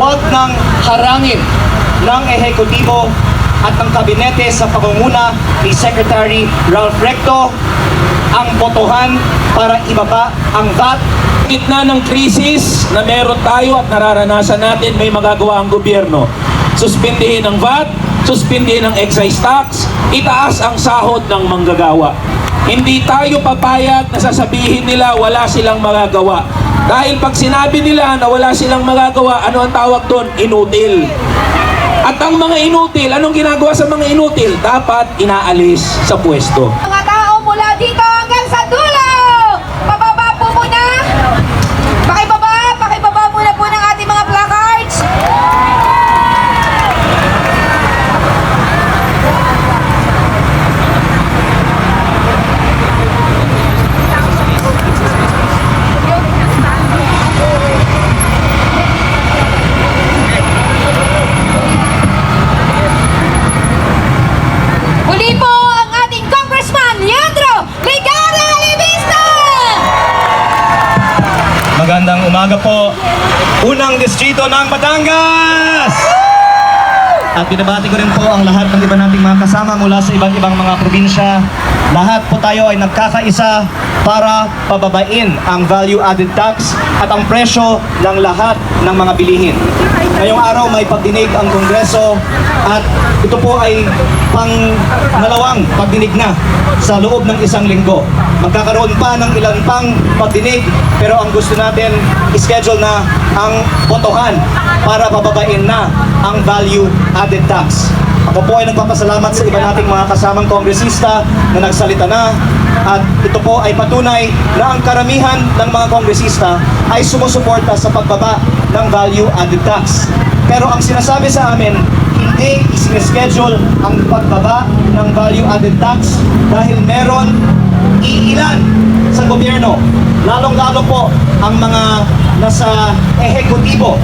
Huwag nang harangin ng ehekutibo at ng kabinete sa pangunguna ni Secretary Ralph Recto ang botohan para ibaba ang VAT. Gitna ng krisis na meron tayo at nararanasan natin, may magagawa ang gobyerno. Suspindihin ang VAT, suspindihin ang excise tax, itaas ang sahod ng manggagawa. Hindi tayo papayag na sasabihin nila wala silang magagawa. Dahil pag sinabi nila na wala silang magagawa, ano ang tawag doon? Inutil. At ang mga inutil, anong ginagawa sa mga inutil? Dapat inaalis sa pwesto. Mga tao mula dito hanggang sa dulo! Pababa po muna! Pakibaba muna po ng ating mga placards! Muli po ang ating Congressman Leandro Ligara Libista! Magandang umaga po. Unang distrito ng Batangas! At binabati ko rin po ang lahat ng iba nating mga kasama mula sa iba't ibang mga probinsya. Lahat po tayo ay nagkakaisa para pababain ang value-added tax at ang presyo ng lahat ng mga bilihin. Ngayong araw may pagdinig ang Kongreso at ito po ay pang-2 pagdinig na sa loob ng 1 linggo. Magkakaroon pa ng ilan pang pagdinig pero ang gusto natin schedule na ang botohan para pababain na ang value-added tax. Ako po ay nagpapasalamat sa iba nating mga kasamang kongresista na nagsalita na at ito po ay patunay na ang karamihan ng mga kongresista ay sumusuporta sa pagbaba ng value-added tax. Pero ang sinasabi sa amin, hindi isineschedule ang pagbaba ng value-added tax dahil meron iilan sa gobyerno, lalong-lalo po ang mga nasa ehekutibo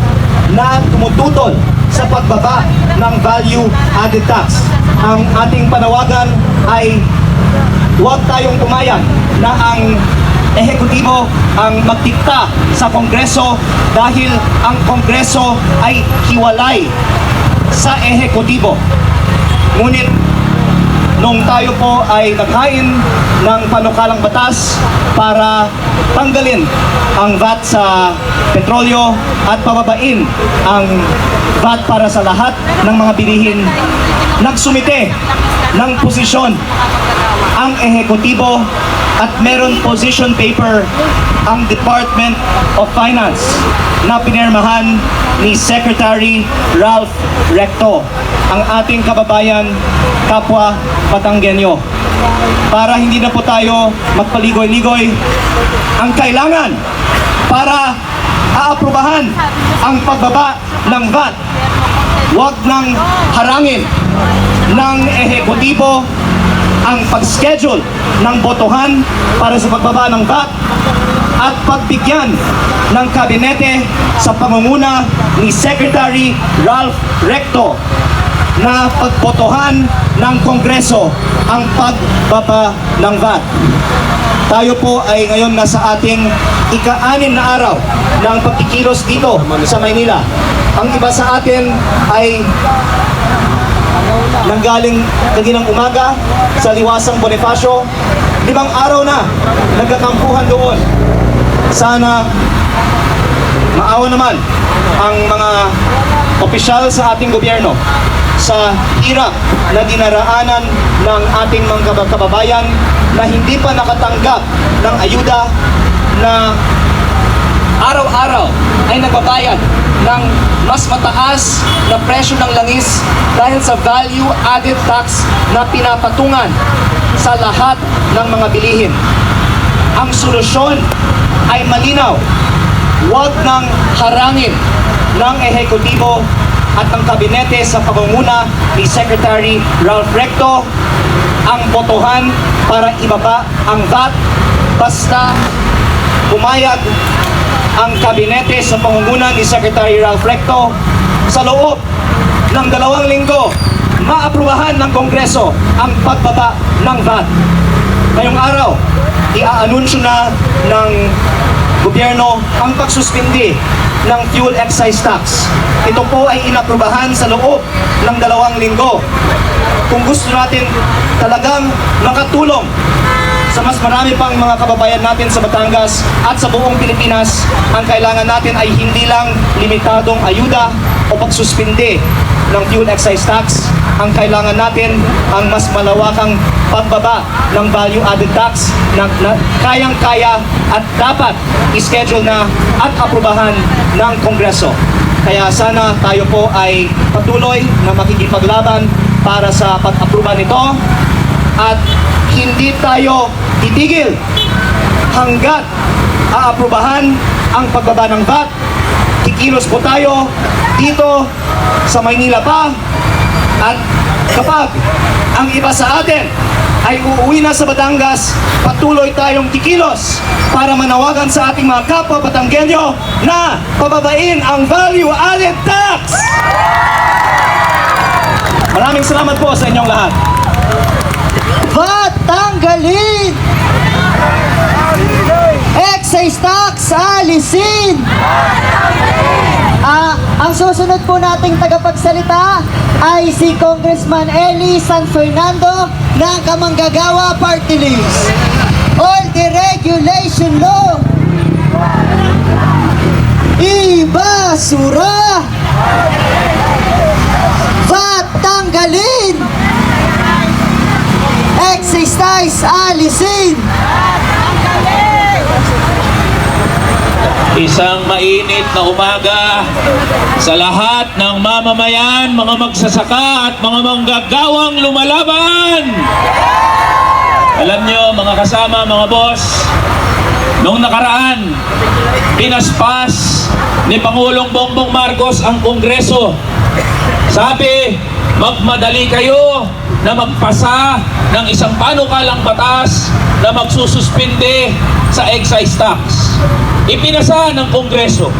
na tumututol sa pagbaba ng value-added tax. Ang ating panawagan ay huwag tayong pumayag na ang ehekutibo ang magdikta sa Kongreso dahil ang Kongreso ay hiwalay sa ehekutibo. Ngunit nung tayo po ay naghain ng panukalang batas para tanggalin ang VAT sa petrolyo at pababain ang VAT para sa lahat ng mga bilihin, nagsumite ng posisyon ang ehekutibo at meron position paper ang Department of Finance na pinirmahan ni Secretary Ralph Recto, ang ating kababayan, kapwa Batanggenyo. Para hindi na po tayo magpaligoy-ligoy, ang kailangan para aaprubahan ang pagbaba ng VAT, huwag nang harangin ng ehekutibo ang pag-schedule ng botohan para sa pagbaba ng VAT at pagbigyan ng kabinete sa pangunguna ni Secretary Ralph Recto na pagbotohan ng Kongreso ang pagbaba ng VAT. Tayo po ay ngayon nasa ating ika-6 na araw ng pagkikilos dito sa Maynila. Ang iba sa atin ay nanggaling kaninang umaga sa Liwasang Bonifacio. 5 araw na nagkakampuhan doon. Sana maawa naman ang mga opisyal sa ating gobyerno sa hirap na dinaraanan ng ating mga kababayan na hindi pa nakatanggap ng ayuda, na araw-araw ay nagbabayad ng mas mataas na presyo ng langis dahil sa value-added tax na pinapatungan sa lahat ng mga bilihin. Ang solusyon ay malinaw. Huwag nang harangin ng ehekutibo at ng kabinete sa pangunguna ni Secretary Ralph Recto ang botohan para ibaba ang VAT basta pumayag ang kabinete sa pangunguna ni Secretary Ralph Recto sa loob ng 2 linggo maaprubahan ng Kongreso ang pagbaba ng VAT. Ngayong araw, i-aanunsyo na ng gobyerno ang pagsuspindi ng fuel excise tax. Ito po ay inaprubahan sa loob ng 2 linggo. Kung gusto natin talagang makatulong sa mas marami pang mga kababayan natin sa Batangas at sa buong Pilipinas, ang kailangan natin ay hindi lang limitadong ayuda o pagsuspinde ng fuel excise tax. Ang kailangan natin ang mas malawakang pagbaba ng value-added tax na kayang-kaya at dapat ischedule na at aprubahan ng Kongreso. Kaya sana tayo po ay patuloy na makikipaglaban para sa pag-aproba nito at hindi tayo titigil hanggat aaprubahan ang pagbaba ng VAT. Kikilos po tayo dito sa Maynila pa, at kapag ang iba sa atin ay uuwi na sa Batangas, patuloy tayong kikilos para manawagan sa ating mga kapwa Batanggenyo na pababain ang value-added tax. Maraming salamat po sa inyong lahat. VAT tanggalin! Excise tax alisin! Ang susunod po nating tagapagsalita ay si Congressman Eli San Fernando ng Kamanggagawa Party List. All deregulation law ibasura! VAT tanggalin! Excise tax alisin! Isang mainit na umaga sa lahat ng mamamayan, mga magsasaka at mga manggagawang lumalaban. Alam nyo, mga kasama, mga boss, noong nakaraan, pinaspas ni Pangulong Bongbong Marcos ang Kongreso. Sabi, magmadali kayo na magpasa ng isang panukalang batas na magsususpinde sa excise tax. Ipinasa ng Kongreso.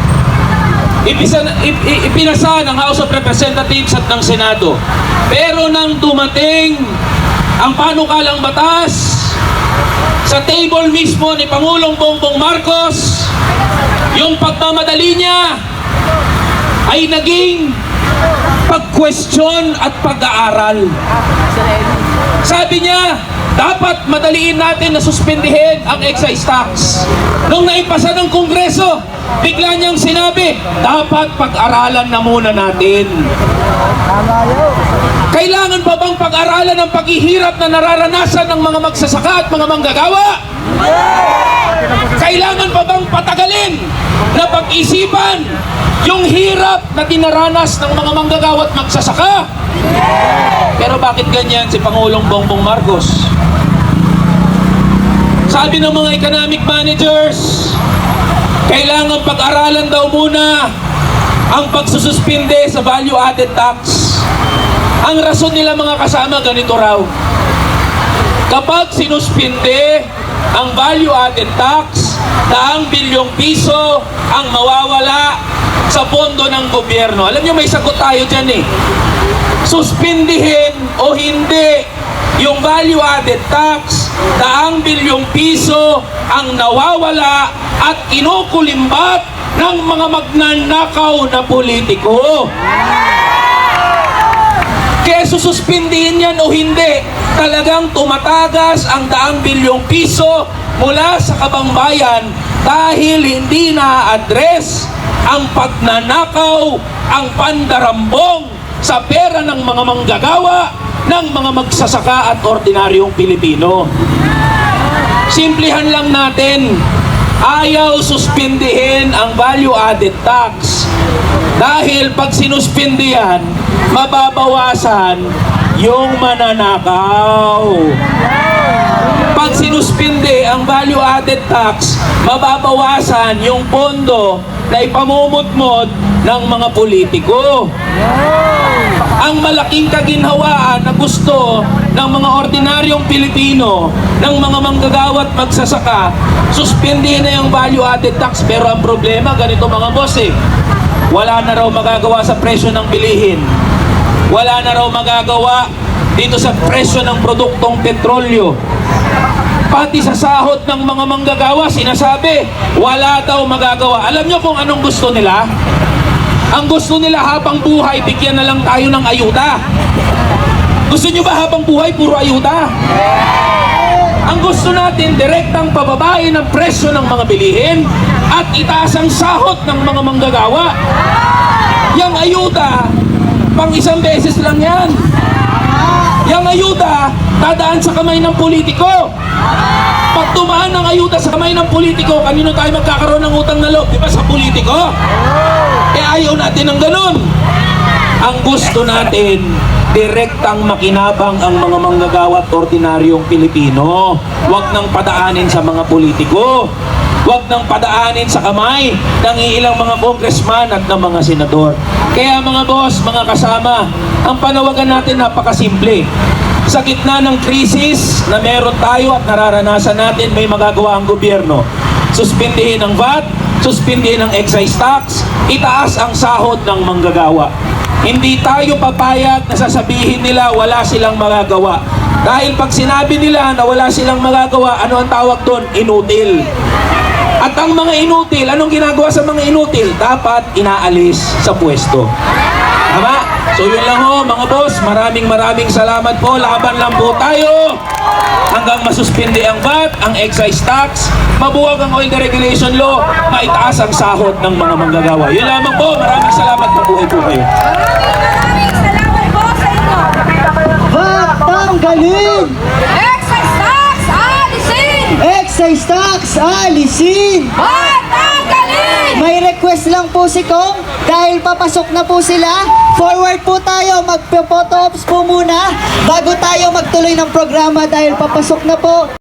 Ipinasa ng House of Representatives at ng Senado. Pero nang dumating ang panukalang batas sa table mismo ni Pangulong Bongbong Marcos, yung pagmamadali niya ay naging pag-question at pag-aaral. Sabi niya, dapat madaliin natin na suspindihin ang excise tax. Nung naipasa ng Kongreso, bigla niyang sinabi, dapat pag-aralan na muna natin. Kailangan pa bang pag-aralan ang paghihirap na nararanasan ng mga magsasaka at mga manggagawa? Kailangan pa bang patagalin na pag-isipan yung hirap na dinaranas ng mga manggagawa at magsasaka? Pero bakit ganyan si Pangulong Bongbong Marcos? Sabi ng mga economic managers, kailangan pag-aralan daw muna ang pagsususpinde sa value-added tax. Ang rason nila, mga kasama, ganito raw. Kapag sinuspinde ang value-added tax, 100 bilyong piso ang mawawala sa pondo ng gobyerno. Alam nyo, may sagot tayo dyan eh. Suspindihin o hindi yung value-added tax, 100 bilyong piso ang nawawala at kinukulimbat ng mga magnanakaw na politiko. Kaya sususpindihin yan o hindi, talagang tumatagas ang 100 bilyong piso mula sa kabangbayan dahil hindi na-address ang pagnanakaw, ang pandarambong sa pera ng mga manggagawa, ng mga magsasaka at ordinaryong Pilipino. Simplihan lang natin, ayaw suspindihin ang value-added tax dahil pag sinuspindihan, mababawasan yung mananakaw. Pag sinuspindi ang value-added tax, mababawasan yung pondo na ipamumutmod ng mga politiko. Ang malaking kaginhawaan na gusto ng mga ordinaryong Pilipino, ng mga manggagawa at magsasaka, suspindihin na yung value-added tax. Pero ang problema, ganito mga boss eh, wala na raw magagawa sa presyo ng bilihin. Wala na raw magagawa dito sa presyo ng produktong petrolyo. Pati sa sahod ng mga manggagawa, sinasabi, wala daw magagawa. Alam nyo kung anong gusto nila? Ang gusto nila habang buhay, bigyan na lang tayo ng ayuda. Gusto nyo ba habang buhay, puro ayuda? Ang gusto natin, direktang pababain ang presyo ng mga bilihin at itaas ang sahod ng mga manggagawa. Yang ayuda, pang isang beses lang yan. Yang ayuda, dadaan sa kamay ng politiko. Pag tumaan ng ayuda sa kamay ng politiko, kanino tayo magkakaroon ng utang na loob? Di ba sa politiko? Eh ayaw natin ng ganun. Ang gusto natin, direktang makinabang ang mga manggagawa at ordinaryong Pilipino. Huwag nang padaanin sa mga politiko. Huwag nang padaanin sa kamay ng ilang mga congressman at ng mga senador. Kaya mga boss, mga kasama, ang panawagan natin napakasimple. Sa gitna ng krisis na meron tayo at nararanasan natin, may magagawa ang gobyerno. Suspindihin ang VAT, suspindihin ang excise tax, itaas ang sahod ng manggagawa. Hindi tayo papayag na sasabihin nila wala silang magagawa. Dahil pag sinabi nila na wala silang magagawa, ano ang tawag doon? Inutil. At ang mga inutil, anong ginagawa sa mga inutil? Dapat inaalis sa pwesto. Tama? So yun lang ho, mga boss. Maraming salamat po. Laban lang po tayo. Hanggang masuspindi ang VAT, ang excise tax, mabuwag ang oil deregulation law, maitaas ang sahod ng mga manggagawa. Yun lamang po. Maraming salamat. Mabuhay po kayo. Maraming salamat po sa inyo. VAT tanggalin! Excise tax, alisin! Excise tax, alisin! VAT tanggalin! May request lang po si Kong, dahil papasok na po sila, forward po tayo, magpo-photo ops po muna, bago tayo magtuloy ng programa dahil papasok na po.